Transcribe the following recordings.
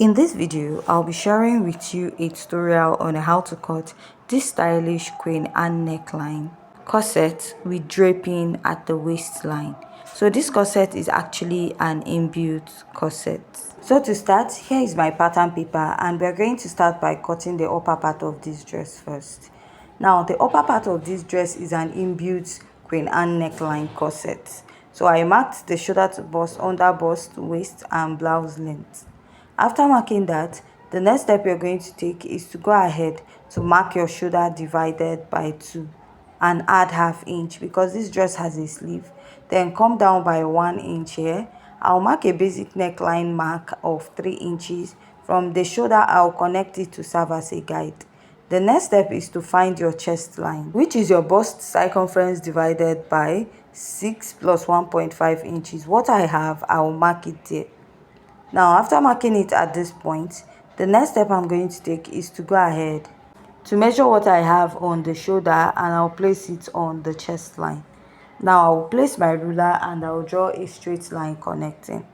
In this video, I'll be sharing with you a tutorial on how to cut this stylish queen and neckline corset with draping at the waistline. So this corset is actually an inbuilt corset. So to start, here is my pattern paper and we're going to start by cutting the upper part of this dress first. Now the upper part of this dress is an inbuilt queen and neckline corset. So I marked the shoulder to bust, under bust, waist and blouse length. After marking that, the next step you're going to take is to go ahead to mark your shoulder divided by 2 and add ½ inch because this dress has a sleeve. Then come down by 1 inch here. I'll mark a basic neckline mark of 3 inches. From the shoulder, I'll connect it to serve as a guide. The next step is to find your chest line, which is your bust circumference divided by 6 plus 1.5 inches. What I have, I'll mark it there. Now, after marking it at this point, the next step I'm going to take is to go ahead to measure what I have on the shoulder and I'll place it on the chest line. Now, I'll place my ruler and I'll draw a straight line connecting.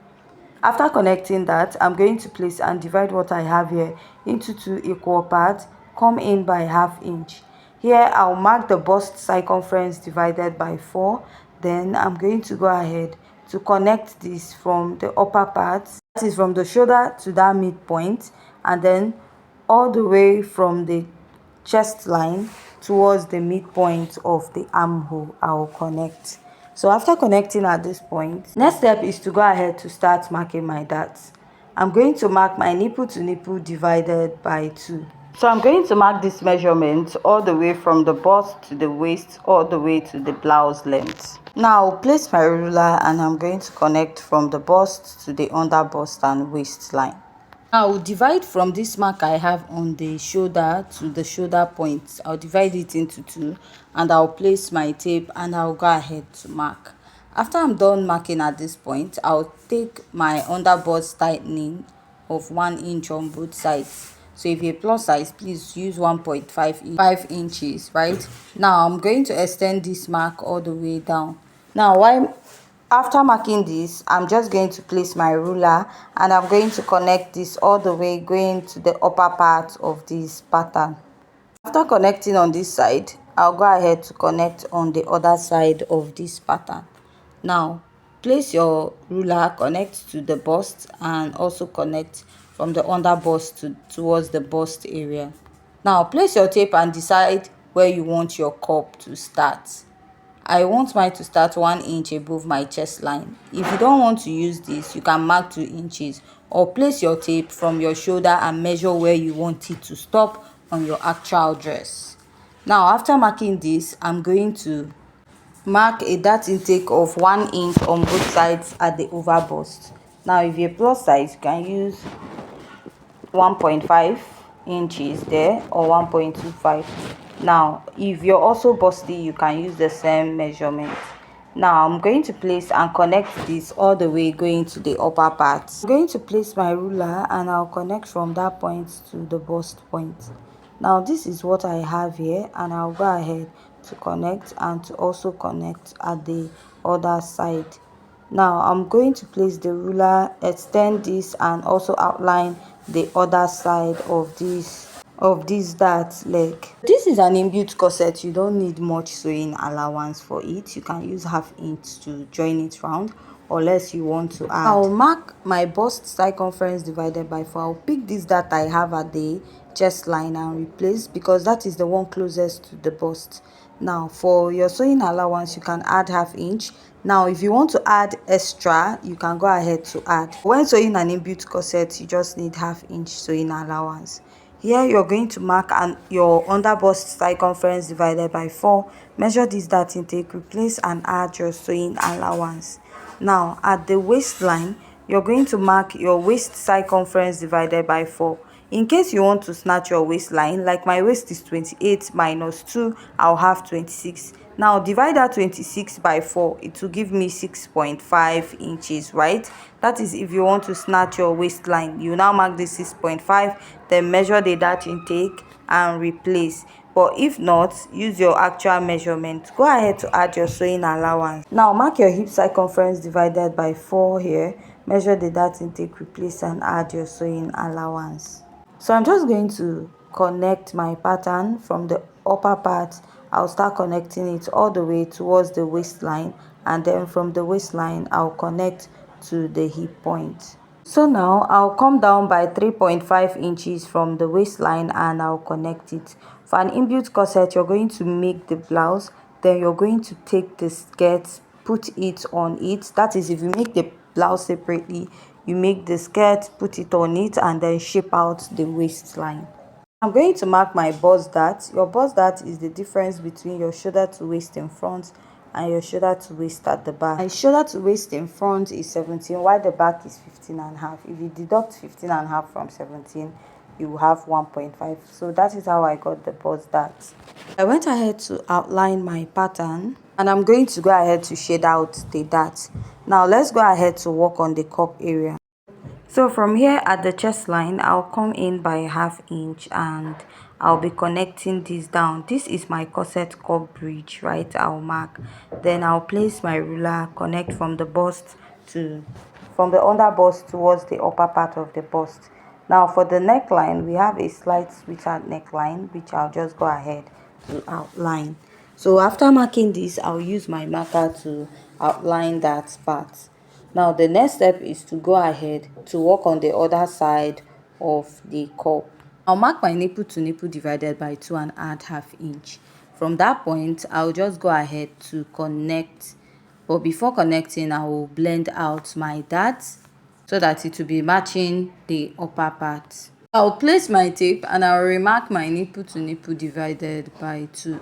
After connecting that, I'm going to place and divide what I have here into 2 equal parts, come in by ½ inch. Here, I'll mark the bust circumference divided by 4. Then I'm going to go ahead to connect this from the upper part, that is from the shoulder to that midpoint, and then all the way from the chest line towards the midpoint of the armhole. I will connect. So after connecting at this point, next step is to go ahead to start marking my darts. I'm going to mark my nipple to nipple divided by 2. So I'm going to mark this measurement all the way from the bust to the waist, all the way to the blouse length. Now I'll place my ruler and I'm going to connect from the bust to the under bust and waistline. Now I'll divide from this mark I have on the shoulder to the shoulder point. I'll divide it into 2 and I'll place my tape and I'll go ahead to mark. After I'm done marking at this point, I'll take my under bust tightening of 1 inch on both sides. So if you're plus size, please use 1.5 inches, right? Now I'm going to extend this mark all the way down. Now after marking this, I'm just going to place my ruler and I'm going to connect this all the way going to the upper part of this pattern. After connecting on this side, I'll go ahead to connect on the other side of this pattern. Now place your ruler, connect to the bust and also connect from the under bust towards the bust area. Now place your tape and decide where you want your cup to start. I want mine to start 1 inch above my chest line. If you don't want to use this, you can mark 2 inches or place your tape from your shoulder and measure where you want it to stop on your actual dress. Now after marking this, I'm going to mark a dart intake of 1 inch on both sides at the over bust. Now if you're plus size, you can use 1.5 inches there or 1.25. Now if you're also busty, you can use the same measurement. Now I'm going to place and connect this all the way going to the upper part. I'm going to place my ruler and I'll connect from that point to the bust point. Now this is what I have here and I'll go ahead to connect and to also connect at the other side. Now I'm going to place the ruler, extend this and also outline the other side of this dart leg. This is an inbuilt corset. You don't need much sewing allowance for it. You can use ½ inch to join it round unless you want to add. I'll mark my bust circumference divided by 4. I'll pick this dart I have at the chest line and replace because that is the one closest to the bust. Now for your sewing allowance, you can add ½ inch. Now if you want to add extra, you can go ahead to add. When sewing an inbuilt corset, you just need ½ inch sewing allowance. Here you're going to mark your under bust circumference divided by 4. Measure this dart intake, replace and add your sewing allowance. Now at the waistline, you're going to mark your waist circumference divided by 4. In case you want to snatch your waistline, like my waist is 28 minus 2, I'll have 26. Now divide that 26 by 4, it will give me 6.5 inches, right? That is if you want to snatch your waistline. You now mark the 6.5, then measure the dart intake and replace. But if not, use your actual measurement. Go ahead to add your sewing allowance. Now mark your hip circumference divided by 4 here. measure the dart intake, replace and add your sewing allowance. So I'm just going to connect my pattern from the upper part. I'll start connecting it all the way towards the waistline, and then from the waistline I'll connect to the hip point. So now I'll come down by 3.5 inches from the waistline and I'll connect it. For an inbuilt corset, you're going to make the blouse, then you're going to take the skirt, put it on it. That is, if you make the blouse separately, you make the skirt, put it on it, and then shape out the waistline. I'm going to mark my bust dart. Your bust dart is the difference between your shoulder to waist in front and your shoulder to waist at the back. My shoulder to waist in front is 17, while the back is 15.5. If you deduct 15.5 from 17, you will have 1.5. So that is how I got the bust dart. I went ahead to outline my pattern, and I'm going to go ahead to shade out the dart. Now let's go ahead to work on the cup area. So from here at the chest line, I'll come in by 1/2 inch and I'll be connecting this down. This is my corset cup bridge, right? I'll mark. Then I'll place my ruler, connect from the bust to, from the under bust towards the upper part of the bust. Now for the neckline, we have a slight sweeter neckline, which I'll just go ahead to outline. So after marking this, I'll use my marker to outline that part. Now the next step is to go ahead to work on the other side of the cup. I'll mark my nipple to nipple divided by 2 and add 1/2 inch. From that point, I'll just go ahead to connect. But before connecting, I will blend out my dart so that it will be matching the upper part. I'll place my tape and I'll remark my nipple to nipple divided by 2.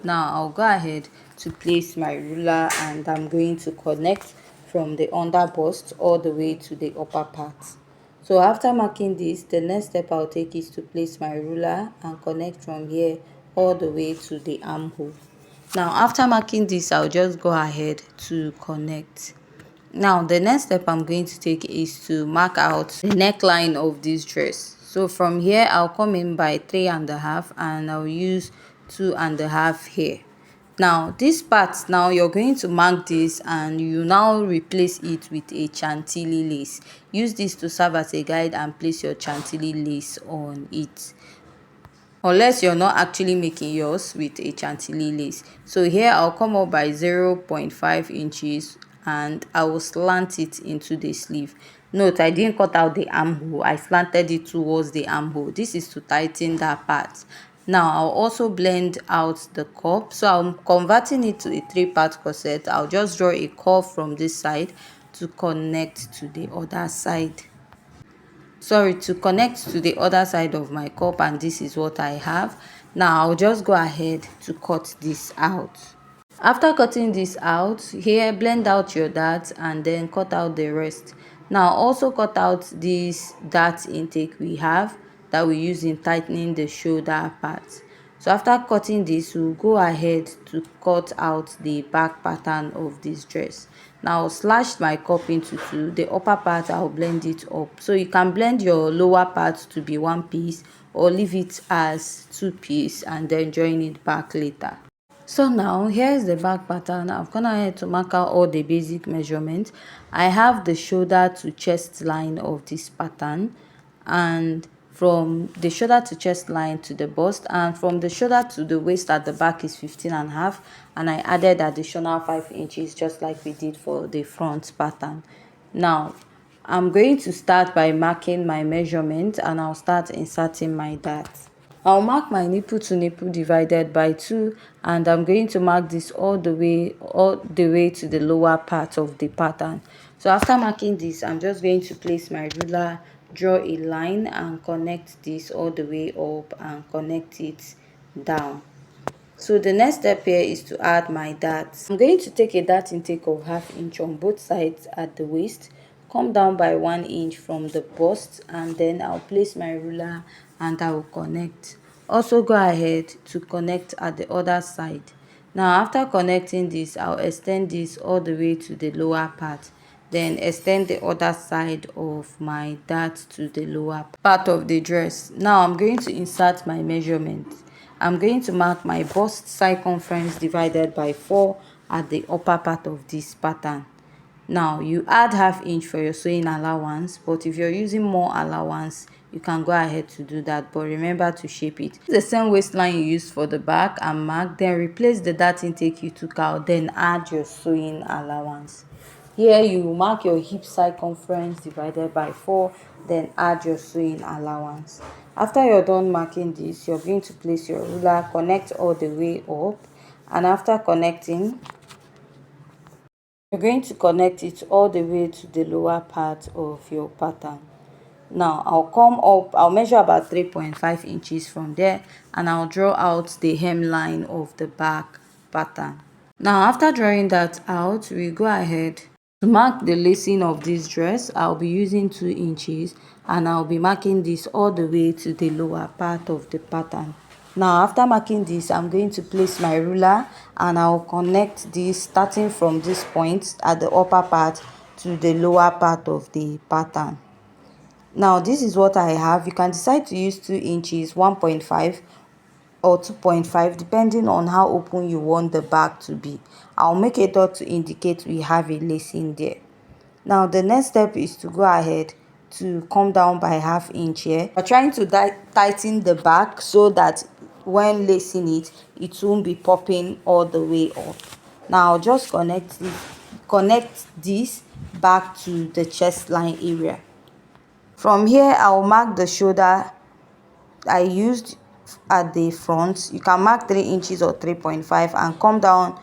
Now I'll go ahead to place my ruler and I'm going to connect from the under bust all the way to the upper part. So after marking this, the next step I'll take is to place my ruler and connect from here all the way to the armhole. Now after marking this, I'll just go ahead to connect. Now the next step I'm going to take is to mark out the neckline of this dress. So from here I'll come in by 3.5 and I'll use 2.5 here. Now this part, now you're going to mark this and you now replace it with a chantilly lace. Use this to serve as a guide and place your chantilly lace on it, unless you're not actually making yours with a chantilly lace. So here I'll come up by 0.5 inches and I will slant it into the sleeve. Note, I didn't cut out the armhole, I slanted it towards the armhole. This is to tighten that part. Now I'll also blend out the cup. So I'm converting it to a 3-part corset. I'll just draw a curve from this side to connect to the other side. To connect to the other side of my cup, and this is what I have. Now I'll just go ahead to cut this out. After cutting this out, here blend out your dart and then cut out the rest. Now also cut out this dart intake we have that we use in tightening the shoulder part. So after cutting this, we'll go ahead to cut out the back pattern of this dress. Now I'll slash my cup into 2. The upper part I'll blend it up. So you can blend your lower part to be 1 piece or leave it as 2 piece and then join it back later. So now here's the back pattern. I've gone ahead to mark out all the basic measurements. I have the shoulder to chest line of this pattern, and from the shoulder to chest line to the bust, and from the shoulder to the waist at the back is 15.5, and I added additional 5 inches just like we did for the front pattern. Now I'm going to start by marking my measurement and I'll start inserting my dart. I'll mark my nipple to nipple divided by 2 and I'm going to mark this all the way to the lower part of the pattern. So after marking this, I'm just going to place my ruler, draw a line and connect this all the way up and connect it down. So the next step here is to add my dart. I'm going to take a dart intake of 1/2 inch on both sides at the waist, come down by 1 inch from the bust, and then I'll place my ruler and I will connect. Also go ahead to connect at the other side. Now after connecting this, I'll extend this all the way to the lower part, then extend the other side of my dart to the lower part of the dress. Now I'm going to insert my measurement. I'm going to mark my bust circumference divided by 4 at the upper part of this pattern. Now you add ½ inch for your sewing allowance, but if you're using more allowance, you can go ahead to do that, but remember to shape it. The same waistline you used for the back and mark, then replace the dart intake you took out, then add your sewing allowance. Here you mark your hip circumference divided by 4, then add your sewing allowance. After you're done marking this, you're going to place your ruler, connect all the way up, and after connecting, you're going to connect it all the way to the lower part of your pattern. Now I'll come up, I'll measure about 3.5 inches from there, and I'll draw out the hemline of the back pattern. Now after drawing that out, we go ahead to mark the lacing of this dress. I'll be using 2 inches, and I'll be marking this all the way to the lower part of the pattern. Now after marking this, I'm going to place my ruler, and I'll connect this starting from this point at the upper part to the lower part of the pattern. Now this is what I have. You can decide to use 2 inches, 1.5 or 2.5 depending on how open you want the back to be. I'll make a dot to indicate we have a lacing there. Now the next step is to go ahead to come down by ½ inch here. We're trying to tighten the back so that when lacing it, it won't be popping all the way up. Now I'll just connect this back to the chest line area. From here, I'll mark the shoulder I used at the front. You can mark 3 inches or 3.5 and come down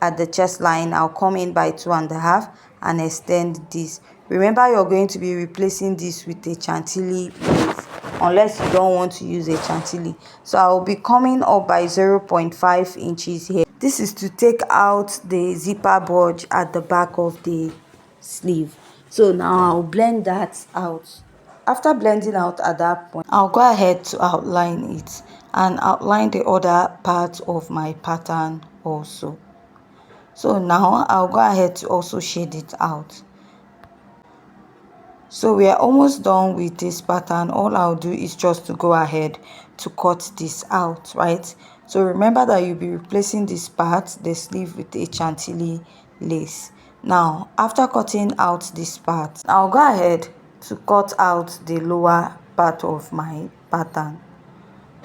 at the chest line. I'll come in by 2.5 and extend this. Remember, you're going to be replacing this with a chantilly lace unless you don't want to use a chantilly. So I'll be coming up by 0.5 inches here. This is to take out the zipper bulge at the back of the sleeve. So now I'll blend that out. After blending out at that point, I'll go ahead to outline it and outline the other part of my pattern also. So now I'll go ahead to also shade it out. So we are almost done with this pattern. All I'll do is just to go ahead to cut this out, right? So remember that you'll be replacing this part, the sleeve, with a chantilly lace. Now after cutting out this part, I'll go ahead to cut out the lower part of my pattern.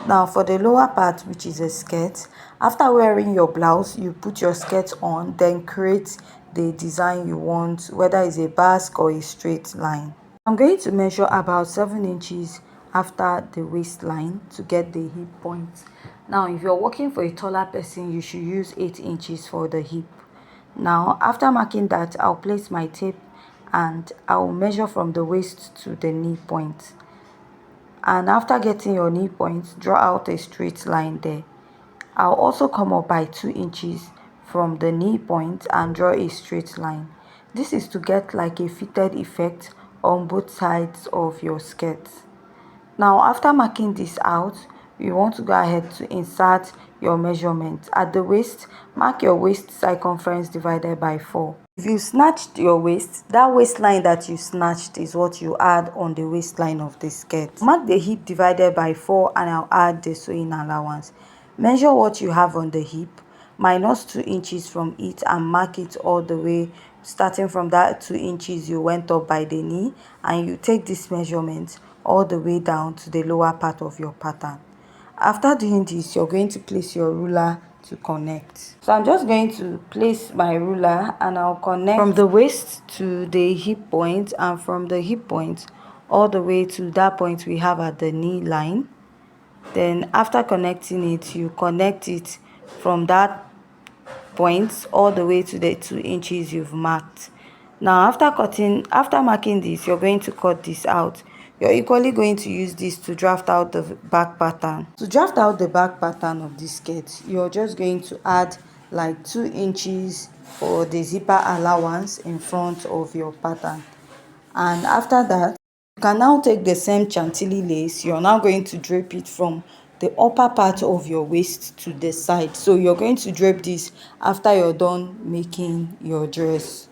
Now for the lower part, which is a skirt, after wearing your blouse, you put your skirt on, then create the design you want, whether it's a basque or a straight line. I'm going to measure about 7 inches after the waistline to get the hip point. Now if you're working for a taller person, you should use 8 inches for the hip. Now after marking that, I'll place my tape and I'll measure from the waist to the knee point. And after getting your knee point, draw out a straight line there. I'll also come up by 2 inches from the knee point and draw a straight line. This is to get like a fitted effect on both sides of your skirt. Now after marking this out, you want to go ahead to insert your measurement. At the waist, mark your waist circumference divided by 4. If you snatched your waist, that waistline that you snatched is what you add on the waistline of the skirt. Mark the hip divided by 4 and I'll add the sewing allowance. Measure what you have on the hip, minus 2 inches from it and mark it all the way, starting from that 2 inches you went up by the knee, and you take this measurement all the way down to the lower part of your pattern. After doing this, you're going to place your ruler to connect. So I'm just going to place my ruler and I'll connect from the waist to the hip point, and from the hip point all the way to that point we have at the knee line. Then after connecting it, you connect it from that point all the way to the 2 inches you've marked. Now after marking this, you're going to cut this out. You're equally going to use this to draft out the back pattern. To draft out the back pattern of this skirt, you're just going to add like 2 inches for the zipper allowance in front of your pattern. And after that, you can now take the same chantilly lace. You're now going to drape it from the upper part of your waist to the side. So you're going to drape this after you're done making your dress.